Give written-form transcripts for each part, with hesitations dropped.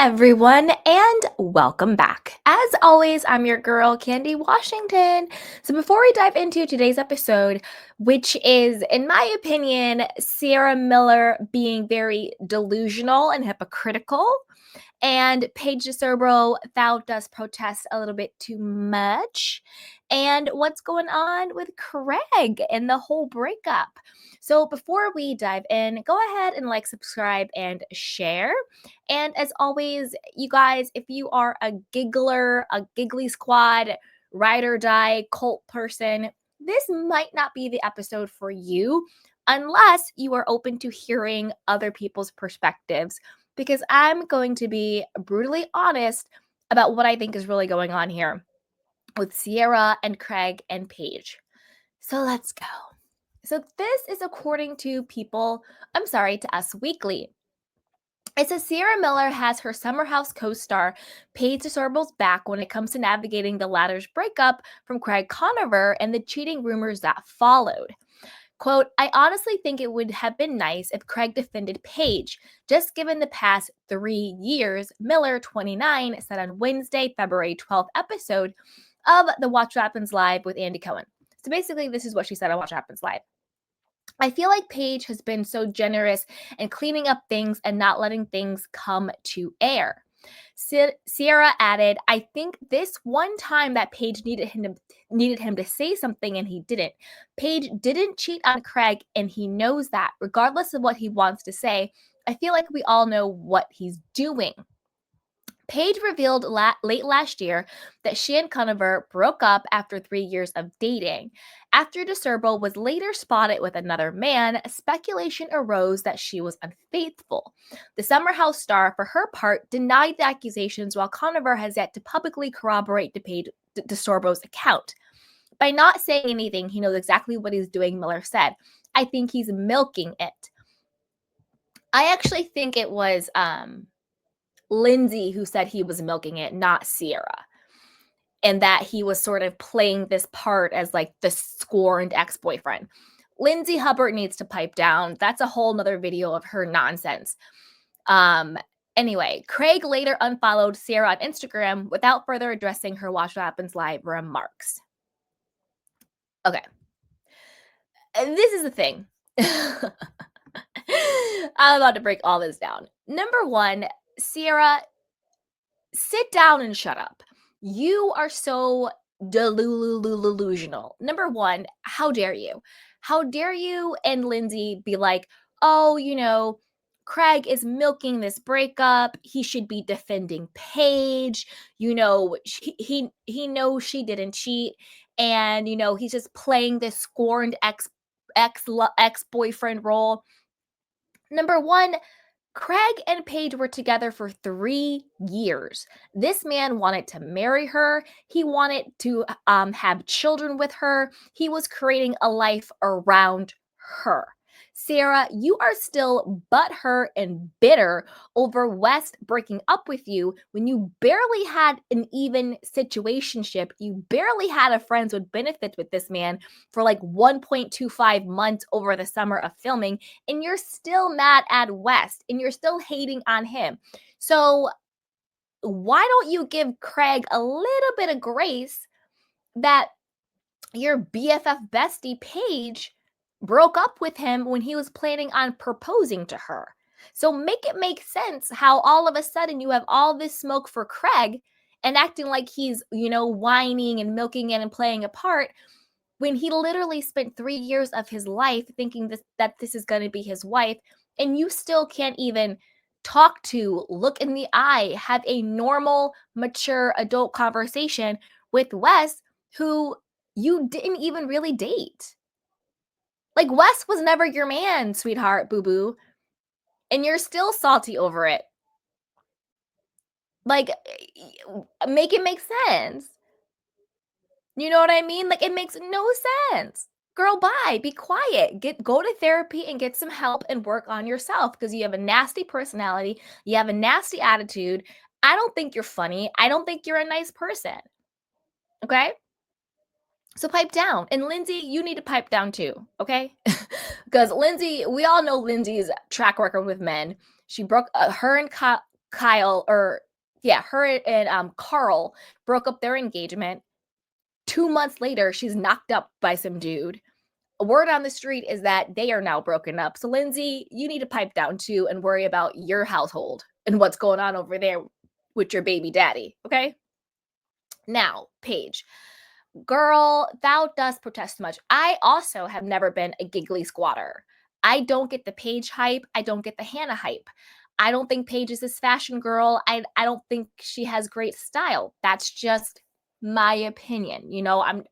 everyone, and welcome back. As always, I'm your girl, Candy Washington. So, before we dive into today's episode, which is, in my opinion, Ciara Miller being very delusional and hypocritical, and Paige DeSorbo thou does protest a little bit too much, and what's going on with Craig and the whole breakup. So before we dive in, go ahead and like, subscribe, and share. And as always, you guys, if you are a giggler, a giggly squad, ride or die cult person, this might not be the episode for you unless you are open to hearing other people's perspectives, because I'm going to be brutally honest about what I think is really going on here with Ciara and Craig and Paige. So let's go. So this is according to to Us Weekly. It says Ciara Miller has her Summer House co-star Paige DeSorbo's back when it comes to navigating the latter's breakup from Craig Conover and the cheating rumors that followed. Quote, I honestly think it would have been nice if Craig defended Paige, just given the past 3 years, Miller, 29, said on Wednesday, February 12th episode of the Watch What Happens Live with Andy Cohen. So basically, this is what she said on Watch What Happens Live. I feel like Paige has been so generous in cleaning up things and not letting things come to air. Ciara added, I think this one time that Paige needed him to say something and he didn't. Paige didn't cheat on Craig and he knows that. Regardless of what he wants to say, I feel like we all know what he's doing. Paige revealed late last year that she and Conover broke up after 3 years of dating. After DeSorbo was later spotted with another man, speculation arose that she was unfaithful. The Summer House star, for her part, denied the accusations, while Conover has yet to publicly corroborate DeSorbo's account. By not saying anything, he knows exactly what he's doing, Miller said. I think he's milking it. I actually think it was Lindsay who said he was milking it, not Ciara, and that he was sort of playing this part as like the scorned ex-boyfriend. Lindsay Hubbard needs to pipe down. That's a whole nother video of her nonsense. Anyway, Craig later unfollowed Ciara on Instagram without further addressing her Watch What Happens Live remarks. Okay. This is the thing. I'm about to break all this down. Number one, Ciara, sit down and shut up. You are so delusional. Number one, how dare you? How dare you and Lindsay be like, oh, Craig is milking this breakup. He should be defending Paige. He knows she didn't cheat, and he's just playing this scorned ex-boyfriend role. Number one, Craig and Paige were together for 3 years. This man wanted to marry her. He wanted to have children with her. He was creating a life around her. Ciara, you are still butthurt and bitter over West breaking up with you when you barely had an even situationship. You barely had a friends with benefits with this man for like 1.25 months over the summer of filming, and you're still mad at West and you're still hating on him. So why don't you give Craig a little bit of grace that your BFF bestie Paige broke up with him when he was planning on proposing to her? So make it make sense how all of a sudden you have all this smoke for Craig and acting like he's, whining and milking it and playing a part, when he literally spent 3 years of his life thinking that this is going to be his wife, and you still can't even talk to, look in the eye, have a normal, mature adult conversation with Wes, who you didn't even really date. Like, Wes was never your man, sweetheart, boo-boo, and you're still salty over it. Like, make it make sense. You know what I mean? Like, it makes no sense. Girl, bye. Be quiet. Go to therapy and get some help and work on yourself, because you have a nasty personality. You have a nasty attitude. I don't think you're funny. I don't think you're a nice person. Okay? So pipe down. And Lindsay, you need to pipe down too. Okay? Because Lindsay, we all know Lindsay's track record with men. She broke her and her and Carl broke up their engagement. 2 months later, she's knocked up by some dude. Word on the street is that they are now broken up. So, Lindsay, you need to pipe down too and worry about your household and what's going on over there with your baby daddy. Okay. Now, Paige, girl, thou dost protest much. I also have never been a giggly squatter. I don't get the Paige hype. I don't get the Hannah hype. I don't think Paige is this fashion girl. I don't think she has great style. That's just my opinion.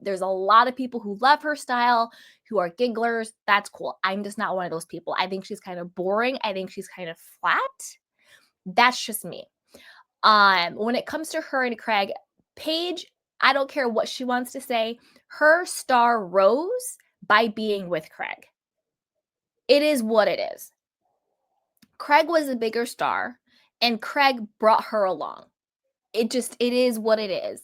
There's a lot of people who love her style, who are gigglers. That's cool. I'm just not one of those people. I think she's kind of boring. I think she's kind of flat. That's just me. When it comes to her and Craig, Paige, I don't care what she wants to say. Her star rose by being with Craig. It is what it is. Craig was a bigger star, and Craig brought her along. It is what it is.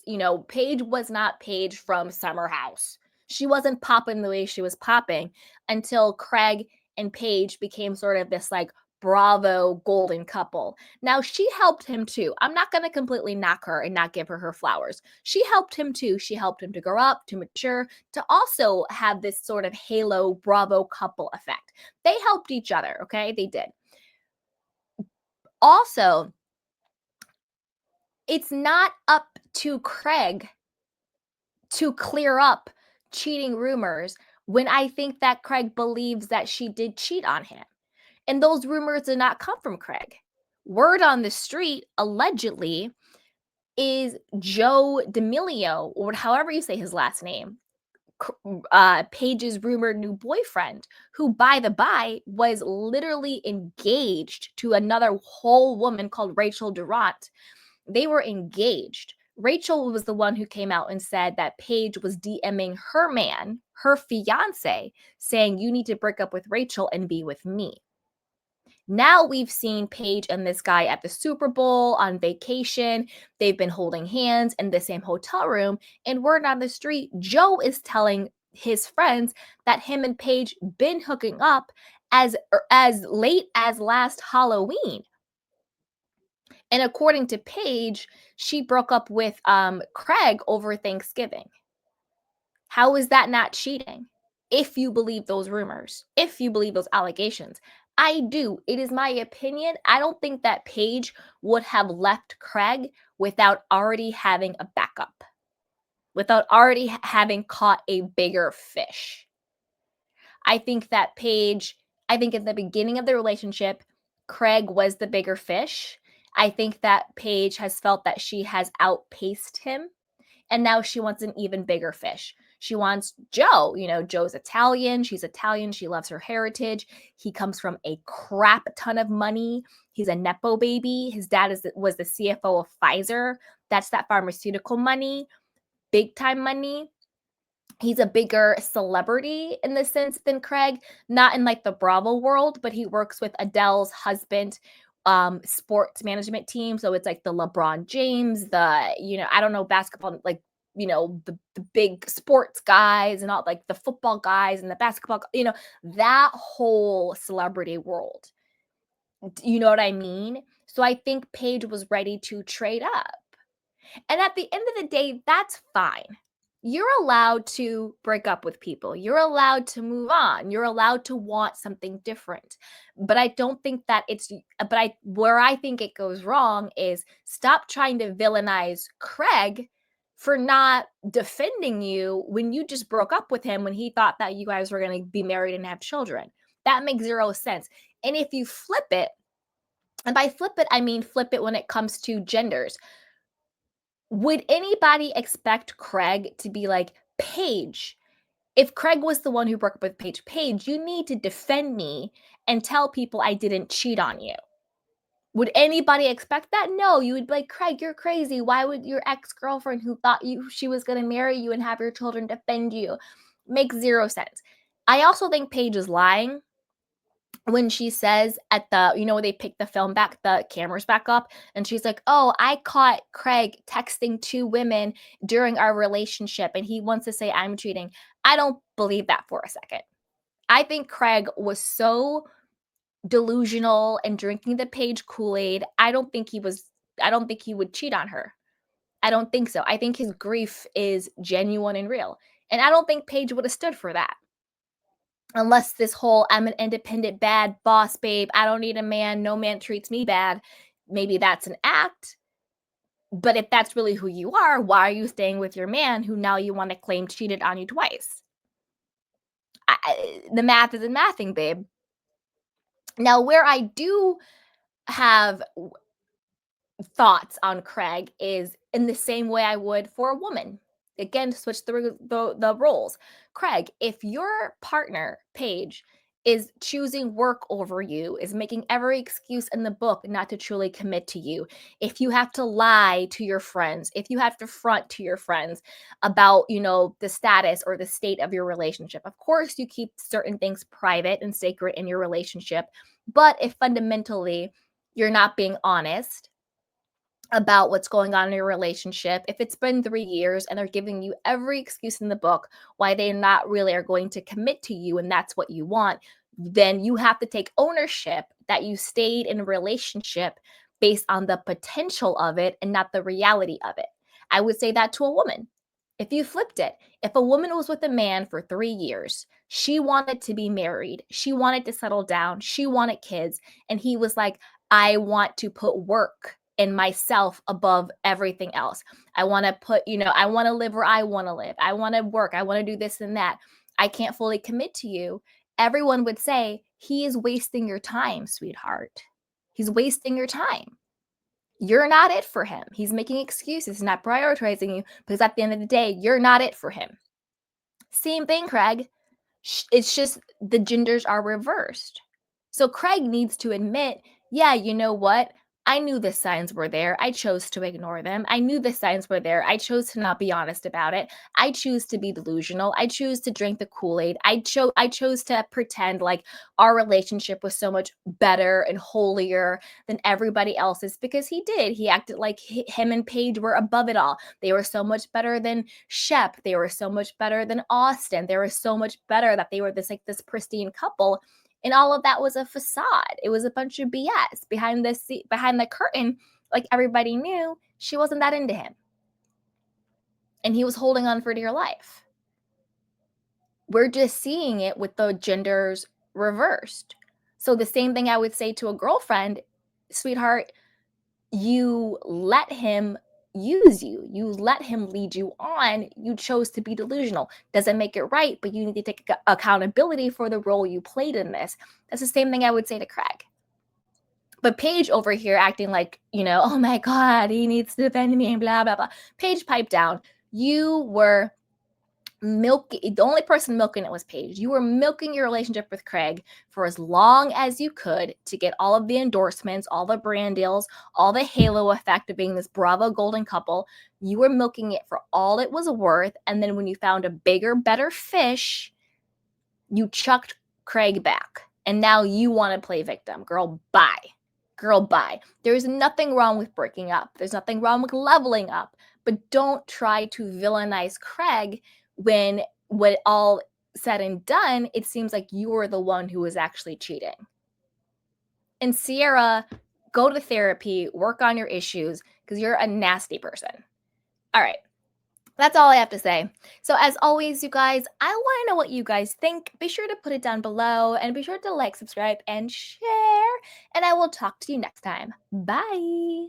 Paige was not Paige from Summer House. She wasn't popping the way she was popping until Craig and Paige became sort of this like Bravo golden couple. Now, she helped him too. I'm not going to completely knock her and not give her flowers. She helped him too. She helped him to grow up, to mature, to also have this sort of halo Bravo couple effect. They helped each other, okay? They did. Also, it's not up to Craig to clear up cheating rumors when I think that Craig believes that she did cheat on him. And those rumors did not come from Craig. Word on the street, allegedly, is Joe D'Amelio, or however you say his last name, Paige's rumored new boyfriend, who, by the by, was literally engaged to another whole woman called Rachel Durant. They were engaged. Rachel was the one who came out and said that Paige was DMing her man, her fiance, saying, "You need to break up with Rachel and be with me." Now we've seen Paige and this guy at the Super Bowl on vacation. They've been holding hands in the same hotel room. And word on the street, Joe is telling his friends that him and Paige been hooking up as late as last Halloween. And according to Paige, she broke up with Craig over Thanksgiving. How is that not cheating? If you believe those rumors, if you believe those allegations. I do. It is my opinion. I don't think that Paige would have left Craig without already having a backup, without already having caught a bigger fish. I think in the beginning of the relationship, Craig was the bigger fish. I think that Paige has felt that she has outpaced him, and now she wants an even bigger fish. She wants Joe. Joe's Italian. She's Italian. She loves her heritage. He comes from a crap ton of money. He's a Nepo baby. His dad was the CFO of Pfizer. That's that pharmaceutical money, big time money. He's a bigger celebrity in the sense than Craig, not in like the Bravo world, but he works with Adele's husband, sports management team. So it's like the LeBron James, I don't know, basketball, like, the big sports guys and all like the football guys and the basketball, that whole celebrity world. You know what I mean? So I think Paige was ready to trade up. And at the end of the day, that's fine. You're allowed to break up with people. You're allowed to move on. You're allowed to want something different. But I don't think that where I think it goes wrong is stop trying to villainize Craig for not defending you when you just broke up with him when he thought that you guys were going to be married and have children. That makes zero sense. And if you flip it, and by flip it, I mean flip it when it comes to genders. Would anybody expect Craig to be like, Paige, if Craig was the one who broke up with Paige, you need to defend me and tell people I didn't cheat on you? Would anybody expect that? No, you would be like, Craig, you're crazy. Why would your ex-girlfriend who thought she was going to marry you and have your children defend you? Makes zero sense. I also think Paige is lying when she says at they pick the film back, the cameras back up, and she's like, "Oh, I caught Craig texting two women during our relationship, and he wants to say I'm cheating." I don't believe that for a second. I think Craig was so delusional and drinking the Paige Kool-Aid, I don't think he would cheat on her. I don't think so. I think his grief is genuine and real. And I don't think Paige would have stood for that. Unless this whole I'm an independent bad boss babe, I don't need a man, no man treats me bad. Maybe that's an act. But if that's really who you are, why are you staying with your man who now you want to claim cheated on you twice? The math isn't mathing, babe. Now, where I do have thoughts on Craig is in the same way I would for a woman. Again, to switch the roles. Craig, if your partner, Paige, is choosing work over you, is making every excuse in the book not to truly commit to you, if you have to lie to your friends, if you have to front to your friends about, the status or the state of your relationship, of course you keep certain things private and sacred in your relationship. But if fundamentally you're not being honest about what's going on in your relationship, if it's been 3 years and they're giving you every excuse in the book why they not really are going to commit to you and that's what you want, then you have to take ownership that you stayed in a relationship based on the potential of it and not the reality of it. I would say that to a woman. If you flipped it, if a woman was with a man for 3 years, she wanted to be married, she wanted to settle down, she wanted kids, and he was like, I want to put work and myself above everything else. I want to put, I want to live where I want to live. I want to work. I want to do this and that. I can't fully commit to you. Everyone would say, he is wasting your time, sweetheart. He's wasting your time. You're not it for him. He's making excuses, not prioritizing you because at the end of the day, you're not it for him. Same thing, Craig. It's just the genders are reversed. So Craig needs to admit, yeah, you know what? I knew the signs were there. I chose to ignore them. I knew the signs were there. I chose to not be honest about it. I choose to be delusional. I choose to drink the Kool-Aid. I chose to pretend like our relationship was so much better and holier than everybody else's because he did. He acted like him and Paige were above it all. They were so much better than Shep. They were so much better than Austin. They were so much better that they were this pristine couple. And all of that was a facade. It was a bunch of BS behind the curtain. Like everybody knew she wasn't that into him. And he was holding on for dear life. We're just seeing it with the genders reversed. So the same thing I would say to a girlfriend, sweetheart, you let him use you. You let him lead you on. You chose to be delusional. Doesn't make it right, but you need to take accountability for the role you played in this. That's the same thing I would say to Craig. But Paige over here acting like, oh my God, he needs to defend me and blah, blah, blah. Paige, pipe down. You were the only person milking it was Paige. You were milking your relationship with Craig for as long as you could to get all of the endorsements, all the brand deals, all the halo effect of being this Bravo golden couple. You were milking it for all it was worth. And then when you found a bigger, better fish, you chucked Craig back. And now you want to play victim. Girl, bye. Girl, bye. There's nothing wrong with breaking up. There's nothing wrong with leveling up. But don't try to villainize Craig when all said and done, it seems like you were the one who was actually cheating. And Ciara, go to therapy, work on your issues, because you're a nasty person. All right. That's all I have to say. So as always, you guys, I want to know what you guys think. Be sure to put it down below and be sure to like, subscribe, and share. And I will talk to you next time. Bye.